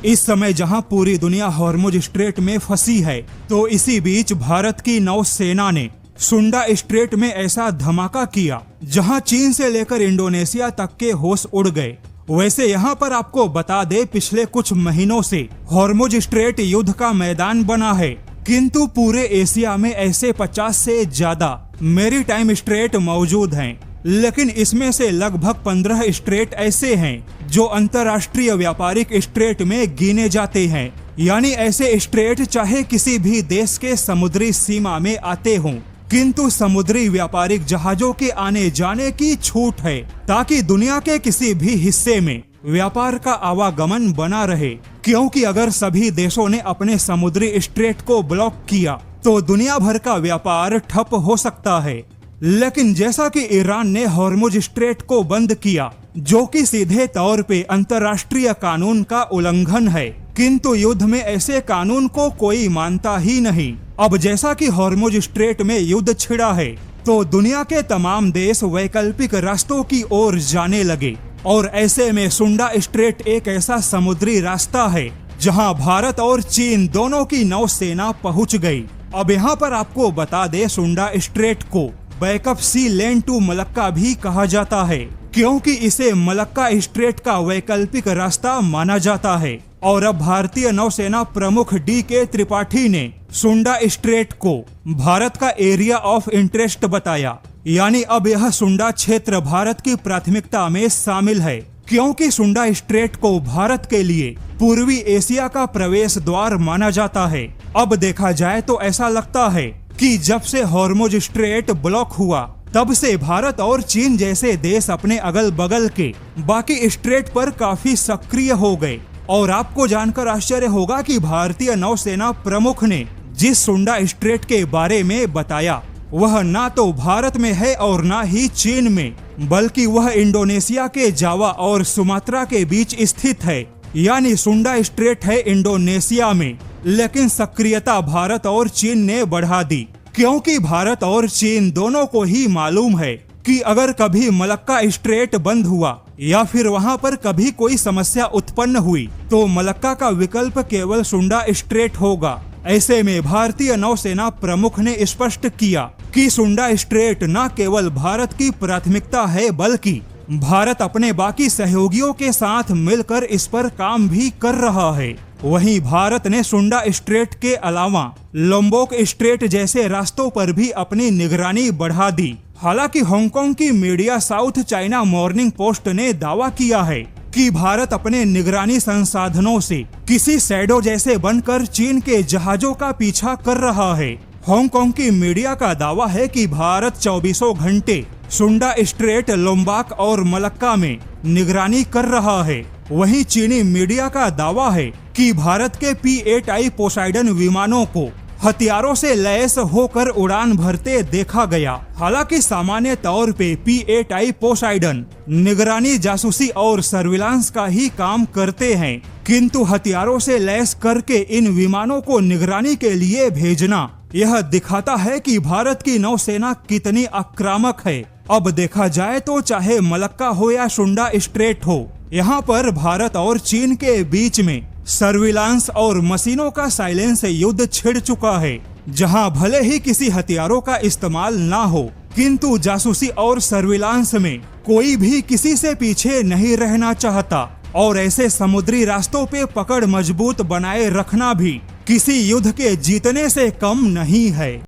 इस समय जहां पूरी दुनिया हॉर्मुज स्ट्रेट में फंसी है, तो इसी बीच भारत की नौसेना ने सुंडा स्ट्रेट में ऐसा धमाका किया जहां चीन से लेकर इंडोनेशिया तक के होश उड़ गए। वैसे यहाँ पर आपको बता दे, पिछले कुछ महीनों से हॉर्मुज स्ट्रेट युद्ध का मैदान बना है, किंतु पूरे एशिया में ऐसे 50 से ज्यादा मैरीटाइम स्ट्रेट मौजूद हैं। लेकिन इसमें से लगभग 15 स्ट्रेट ऐसे हैं जो अंतर्राष्ट्रीय व्यापारिक स्ट्रेट में गिने जाते हैं। यानी ऐसे स्ट्रेट चाहे किसी भी देश के समुद्री सीमा में आते हों, किंतु समुद्री व्यापारिक जहाजों के आने जाने की छूट है, ताकि दुनिया के किसी भी हिस्से में व्यापार का आवागमन बना रहे। क्योंकि अगर सभी देशों ने अपने समुद्री स्ट्रेट को ब्लॉक किया तो दुनिया भर का व्यापार ठप हो सकता है। लेकिन जैसा कि ईरान ने हॉर्मुज स्ट्रेट को बंद किया, जो कि सीधे तौर पे अंतर्राष्ट्रीय कानून का उल्लंघन है, किंतु युद्ध में ऐसे कानून को कोई मानता ही नहीं। अब जैसा कि हॉर्मुज स्ट्रेट में युद्ध छिड़ा है, तो दुनिया के तमाम देश वैकल्पिक रास्तों की ओर जाने लगे। और ऐसे में सुंडा स्ट्रेट एक ऐसा समुद्री रास्ता है जहां भारत और चीन दोनों की नौसेना पहुंच गई। अब यहाँ पर आपको बता दे, सुंडा स्ट्रेट को बैकअप सी लेन टू मलक्का भी कहा जाता है, क्योंकि इसे मलक्का स्ट्रेट का वैकल्पिक रास्ता माना जाता है। और अब भारतीय नौसेना प्रमुख DK त्रिपाठी ने सुंडा स्ट्रेट को भारत का एरिया ऑफ इंटरेस्ट बताया। यानी अब यह सुंडा क्षेत्र भारत की प्राथमिकता में शामिल है, क्योंकि सुंडा स्ट्रेट को भारत के लिए पूर्वी एशिया का प्रवेश द्वार माना जाता है। अब देखा जाए तो ऐसा लगता है कि जब से हॉर्मुज स्ट्रेट ब्लॉक हुआ, तब से भारत और चीन जैसे देश अपने अगल बगल के बाकी स्ट्रेट पर काफी सक्रिय हो गए। और आपको जानकर आश्चर्य होगा कि भारतीय नौसेना प्रमुख ने जिस सुंडा स्ट्रेट के बारे में बताया, वह ना तो भारत में है और ना ही चीन में, बल्कि वह इंडोनेशिया के जावा और सुमात्रा के बीच स्थित है। यानी सुंडा स्ट्रेट है इंडोनेशिया में, लेकिन सक्रियता भारत और चीन ने बढ़ा दी, क्योंकि भारत और चीन दोनों को ही मालूम है कि अगर कभी मलक्का स्ट्रेट बंद हुआ या फिर वहां पर कभी कोई समस्या उत्पन्न हुई, तो मलक्का का विकल्प केवल सुंडा स्ट्रेट होगा। ऐसे में भारतीय नौसेना प्रमुख ने स्पष्ट किया कि सुंडा स्ट्रेट न केवल भारत की प्राथमिकता है, बल्कि भारत अपने बाकी सहयोगियों के साथ मिलकर इस पर काम भी कर रहा है। वहीं भारत ने सुंडा स्ट्रेट के अलावा लोम्बोक स्ट्रेट जैसे रास्तों पर भी अपनी निगरानी बढ़ा दी। हालांकि हांगकांग की media south China morning post ने दावा किया है कि भारत अपने निगरानी संसाधनों से किसी शैडो जैसे बनकर चीन के जहाजों का पीछा कर रहा है। हांगकांग की मीडिया का दावा है कि भारत 24 घंटे सुंडा स्ट्रेट, लोम्बाक और मलक्का में निगरानी कर रहा है। वहीं चीनी मीडिया का दावा है कि भारत के P-8I पोसाइडन विमानों को हथियारों से लैस होकर उड़ान भरते देखा गया। हालांकि सामान्य तौर पे P-8I पोसाइडन निगरानी, जासूसी और सर्विलांस का ही काम करते हैं, किंतु हथियारों से लैस करके इन विमानों को निगरानी के लिए भेजना, यह दिखाता है कि भारत की नौसेना कितनी आक्रामक है। अब देखा जाए तो चाहे मलक्का हो या सुंडा स्ट्रेट हो, यहाँ पर भारत और चीन के बीच में सर्विलांस और मशीनों का साइलेंस युद्ध छिड़ चुका है, जहां भले ही किसी हथियारों का इस्तेमाल ना हो, किंतु जासूसी और सर्विलांस में कोई भी किसी से पीछे नहीं रहना चाहता। और ऐसे समुद्री रास्तों पे पकड़ मजबूत बनाए रखना भी किसी युद्ध के जीतने से कम नहीं है।